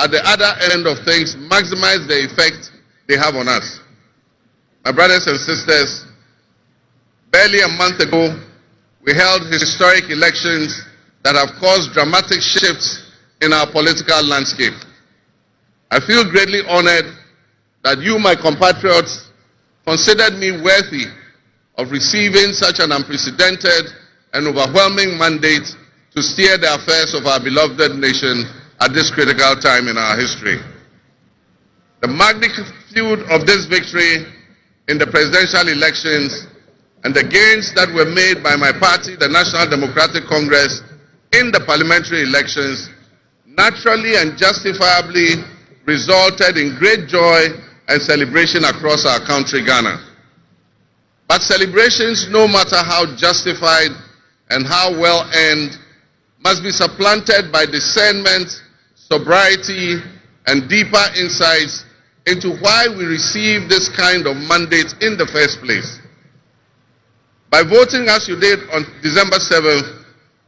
at the other end of things, maximize the effect they have on us. My brothers and sisters, barely a month ago, we held historic elections that have caused dramatic shifts in our political landscape. I feel greatly honored that you, my compatriots, considered me worthy of receiving such an unprecedented and overwhelming mandate to steer the affairs of our beloved nation at this critical time in our history. The magnitude of this victory in the presidential elections and the gains that were made by my party, the National Democratic Congress, in the parliamentary elections naturally and justifiably resulted in great joy and celebration across our country, Ghana. But celebrations, no matter how justified and how well earned, must be supplanted by discernment, sobriety, and deeper insights into why we received this kind of mandate in the first place. By voting as you did on December 7th,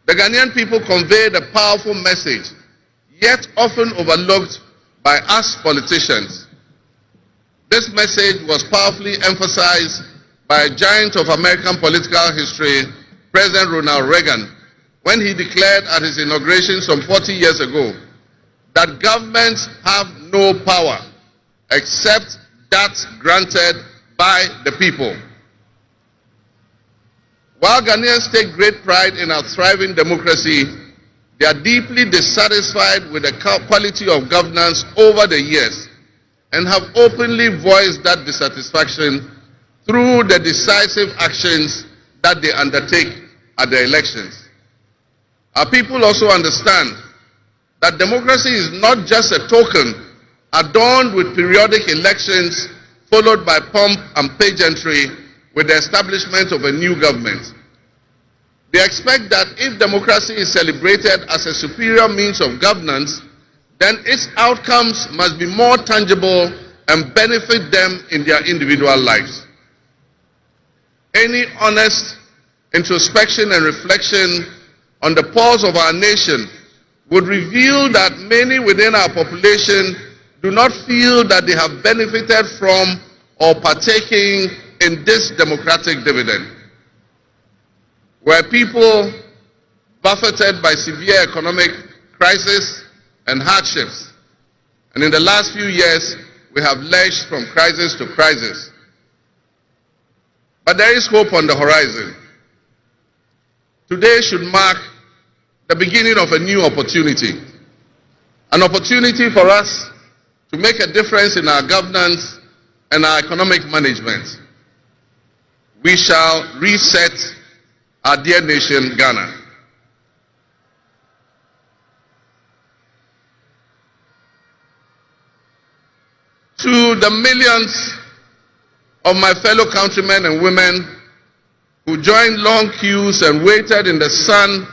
the Ghanaian people conveyed a powerful message, yet often overlooked by us politicians. This message was powerfully emphasized by a giant of American political history, President Ronald Reagan, when he declared at his inauguration some 40 years ago that governments have no power except that granted by the people. While Ghanaians take great pride in our thriving democracy, they are deeply dissatisfied with the quality of governance over the years and have openly voiced that dissatisfaction through the decisive actions that they undertake at the elections. Our people also understand that democracy is not just a token adorned with periodic elections followed by pomp and pageantry with the establishment of a new government. They expect that if democracy is celebrated as a superior means of governance, then its outcomes must be more tangible and benefit them in their individual lives. Any honest introspection and reflection on the pulse of our nation would reveal that many within our population do not feel that they have benefited from or partaking in this democratic dividend. Were people buffeted by severe economic crisis and hardships, and in the last few years we have lurched from crisis to crisis. But there is hope on the horizon. Today should mark the beginning of a new opportunity. An opportunity for us to make a difference in our governance and our economic management. We shall reset our dear nation, Ghana. To the millions of my fellow countrymen and women who joined long queues and waited in the sun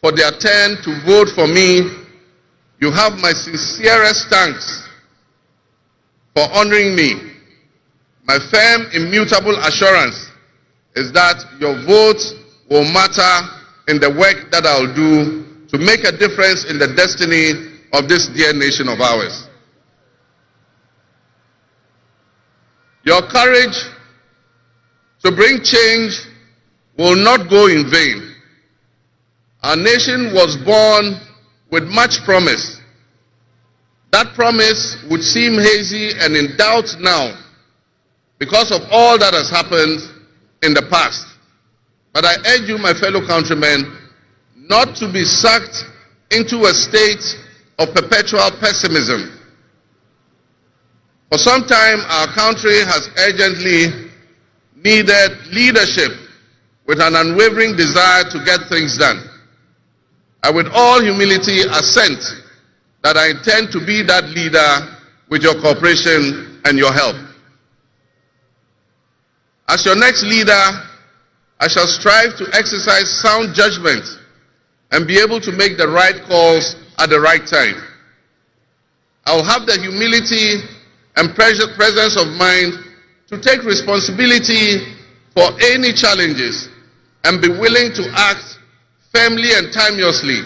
for their turn to vote for me, you have my sincerest thanks for honoring me. My firm, immutable assurance is that your vote will matter in the work that I'll do to make a difference in the destiny of this dear nation of ours. Your courage to bring change will not go in vain. Our nation was born with much promise. That promise would seem hazy and in doubt now because of all that has happened in the past. But I urge you, my fellow countrymen, not to be sucked into a state of perpetual pessimism. For some time, our country has urgently needed leadership with an unwavering desire to get things done. I with all humility assent that I intend to be that leader with your cooperation and your help. As your next leader, I shall strive to exercise sound judgment and be able to make the right calls at the right time. I will have the humility and presence of mind to take responsibility for any challenges and be willing to act firmly and timeously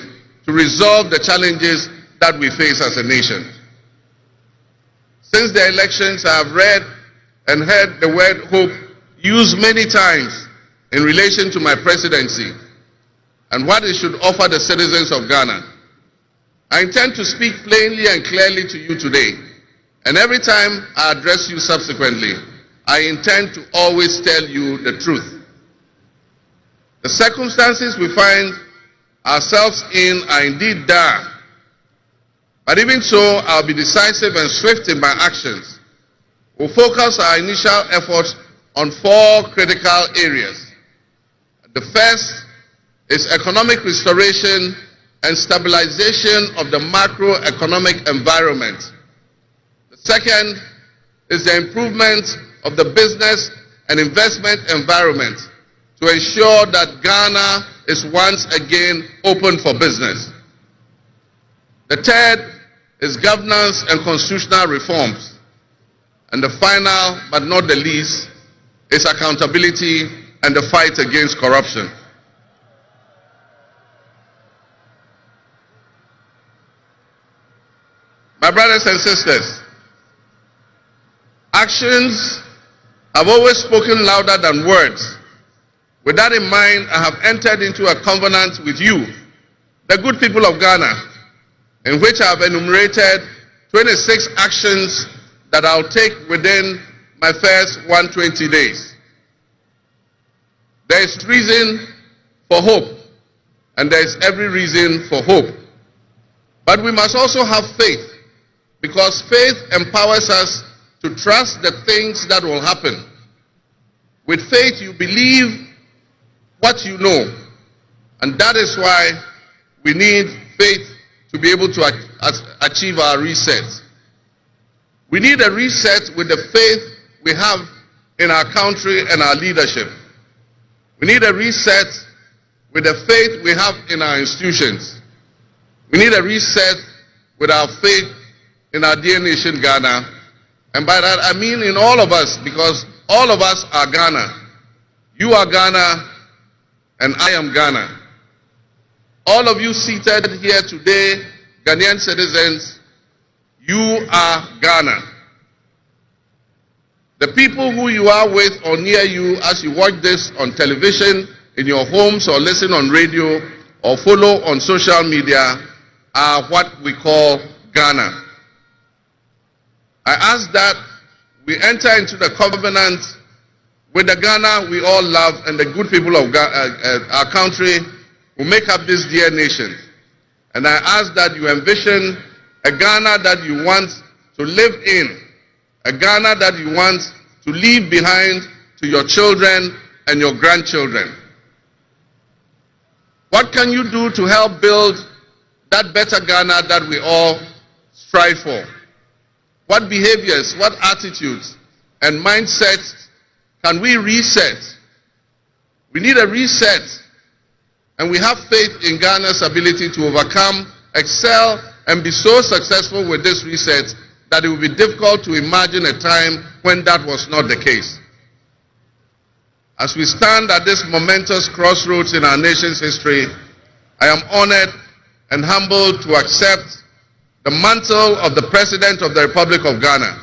to resolve the challenges that we face as a nation. Since the elections, I have read and heard the word hope used many times in relation to my presidency and what it should offer the citizens of Ghana. I intend to speak plainly and clearly to you today, and every time I address you subsequently, I intend to always tell you the truth. The circumstances we find ourselves in are indeed dire, but even so, I'll be decisive and swift in my actions. We'll focus our initial efforts on 4 critical areas. The first is economic restoration and stabilization of the macroeconomic environment. The second is the improvement of the business and investment environment to ensure that Ghana is once again open for business. The third is governance and constitutional reforms. And the final, but not the least, is accountability and the fight against corruption. My brothers and sisters, actions have always spoken louder than words. With that in mind, I have entered into a covenant with you, the good people of Ghana, in which I have enumerated 26 actions that I'll take within my first 120 days. There is reason for hope, and there is every reason for hope. But we must also have faith, because faith empowers us to trust the things that will happen. With faith, you believe what you know, and that is why we need faith to be able to achieve our reset. We need a reset with the faith we have in our country and our leadership. We need a reset with the faith we have in our institutions. We need a reset with our faith in our dear nation, Ghana. And by that I mean in all of us, because all of us are Ghana. You are Ghana, and I am Ghana. All of you seated here today, Ghanaian citizens, you are Ghana. The people who you are with or near you as you watch this on television, in your homes, or listen on radio, or follow on social media are what we call Ghana. I ask that we enter into the covenant with the Ghana we all love and the good people of our country who make up this dear nation. And I ask that you envision a Ghana that you want to live in, a Ghana that you want to leave behind to your children and your grandchildren. What can you do to help build that better Ghana that we all strive for? What behaviors, what attitudes and mindsets can we reset? We need a reset, and we have faith in Ghana's ability to overcome, excel, and be so successful with this reset that it will be difficult to imagine a time when that was not the case. As we stand at this momentous crossroads in our nation's history, I am honored and humbled to accept the mantle of the President of the Republic of Ghana.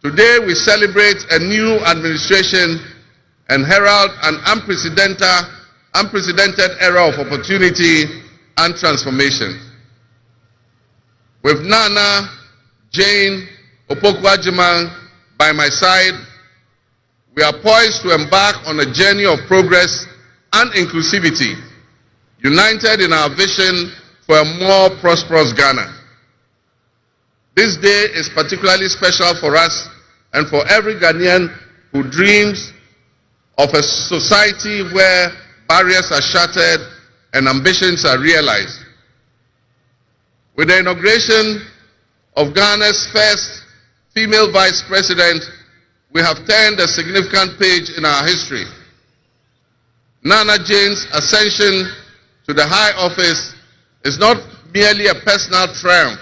Today we celebrate a new administration and herald an unprecedented era of opportunity and transformation. With Nana, Jane, Opoku-Agyeman by my side, we are poised to embark on a journey of progress and inclusivity, united in our vision for a more prosperous Ghana. This day is particularly special for us and for every Ghanaian who dreams of a society where barriers are shattered and ambitions are realized. With the inauguration of Ghana's first female vice president, we have turned a significant page in our history. Nana Jane's ascension to the high office is not merely a personal triumph.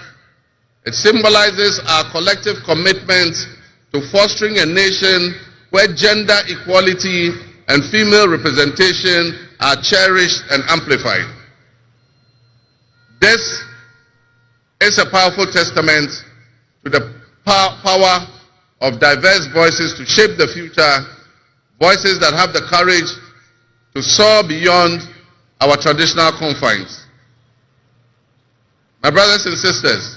It symbolizes our collective commitment to fostering a nation where gender equality and female representation are cherished and amplified. This is a powerful testament to the power of diverse voices to shape the future, voices that have the courage to soar beyond our traditional confines. My brothers and sisters,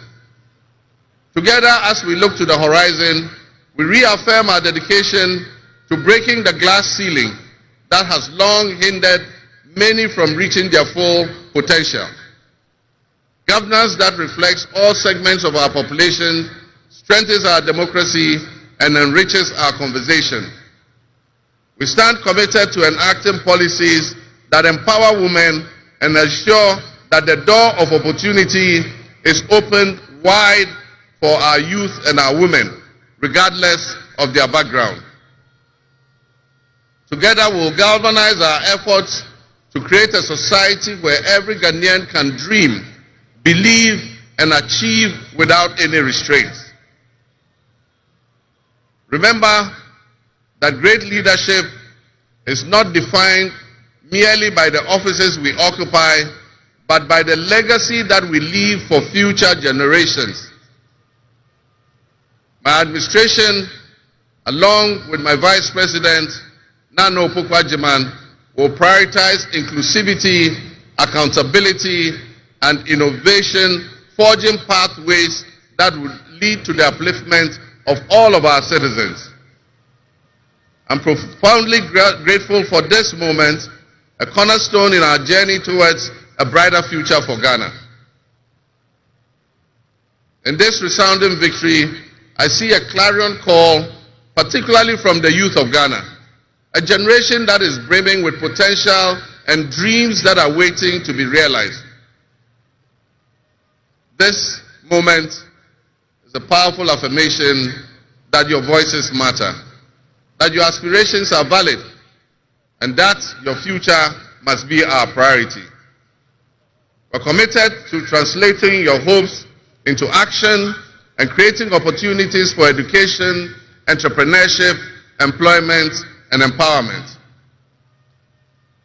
together as we look to the horizon, we reaffirm our dedication to breaking the glass ceiling that has long hindered many from reaching their full potential. Governance that reflects all segments of our population strengthens our democracy and enriches our conversation. We stand committed to enacting policies that empower women and ensure that the door of opportunity is opened wide for our youth and our women, regardless of their background. Together we will galvanize our efforts to create a society where every Ghanaian can dream, believe, and achieve without any restraints. Remember that great leadership is not defined merely by the offices we occupy, but by the legacy that we leave for future generations. My administration, along with my Vice President, Nana Opoku-Agyeman, will prioritize inclusivity, accountability, and innovation, forging pathways that would lead to the upliftment of all of our citizens. I'm profoundly grateful for this moment, a cornerstone in our journey towards a brighter future for Ghana. In this resounding victory, I see a clarion call, particularly from the youth of Ghana, a generation that is brimming with potential and dreams that are waiting to be realized. This moment is a powerful affirmation that your voices matter, that your aspirations are valid, and that your future must be our priority. We're committed to translating your hopes into action and creating opportunities for education, entrepreneurship, employment, and empowerment.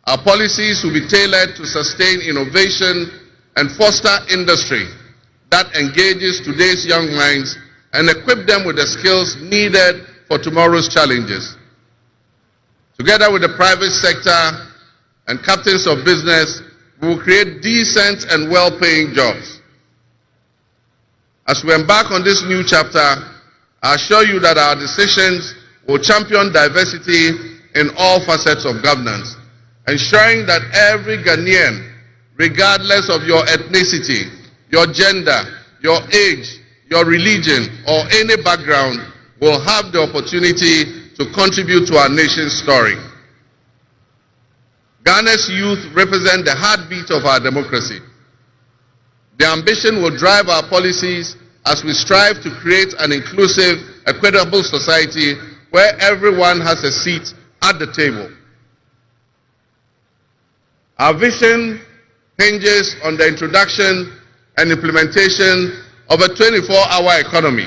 Our policies will be tailored to sustain innovation and foster industry that engages today's young minds and equip them with the skills needed for tomorrow's challenges. Together with the private sector and captains of business, we will create decent and well-paying jobs. As we embark on this new chapter, I assure you that our decisions will champion diversity in all facets of governance, ensuring that every Ghanaian, regardless of your ethnicity, your gender, your age, your religion, or any background, will have the opportunity to contribute to our nation's story. Ghana's youth represent the heartbeat of our democracy. Their ambition will drive our policies as we strive to create an inclusive, equitable society where everyone has a seat at the table. Our vision hinges on the introduction and implementation of a 24-hour economy.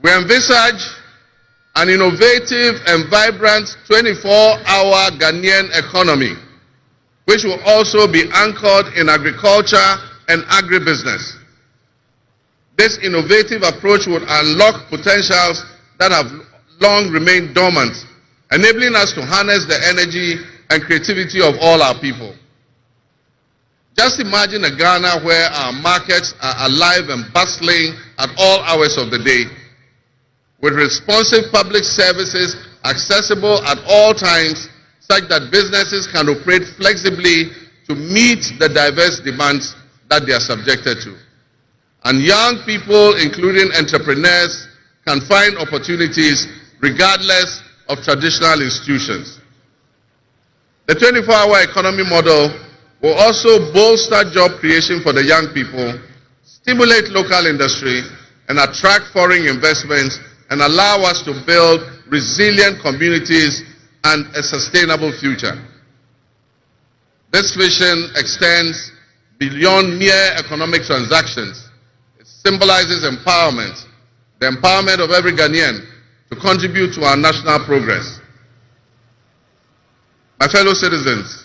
We envisage an innovative and vibrant 24-hour Ghanaian economy, which will also be anchored in agriculture and agribusiness. This innovative approach would unlock potentials that have long remained dormant, enabling us to harness the energy and creativity of all our people. Just imagine a Ghana where our markets are alive and bustling at all hours of the day, with responsive public services accessible at all times, such that businesses can operate flexibly to meet the diverse demands that they are subjected to. And young people, including entrepreneurs, can find opportunities regardless of traditional institutions. The 24-hour economy model will also bolster job creation for the young people, stimulate local industry, and attract foreign investments, and allow us to build resilient communities and a sustainable future. This vision extends beyond mere economic transactions. It symbolizes empowerment, the empowerment of every Ghanaian to contribute to our national progress. My fellow citizens,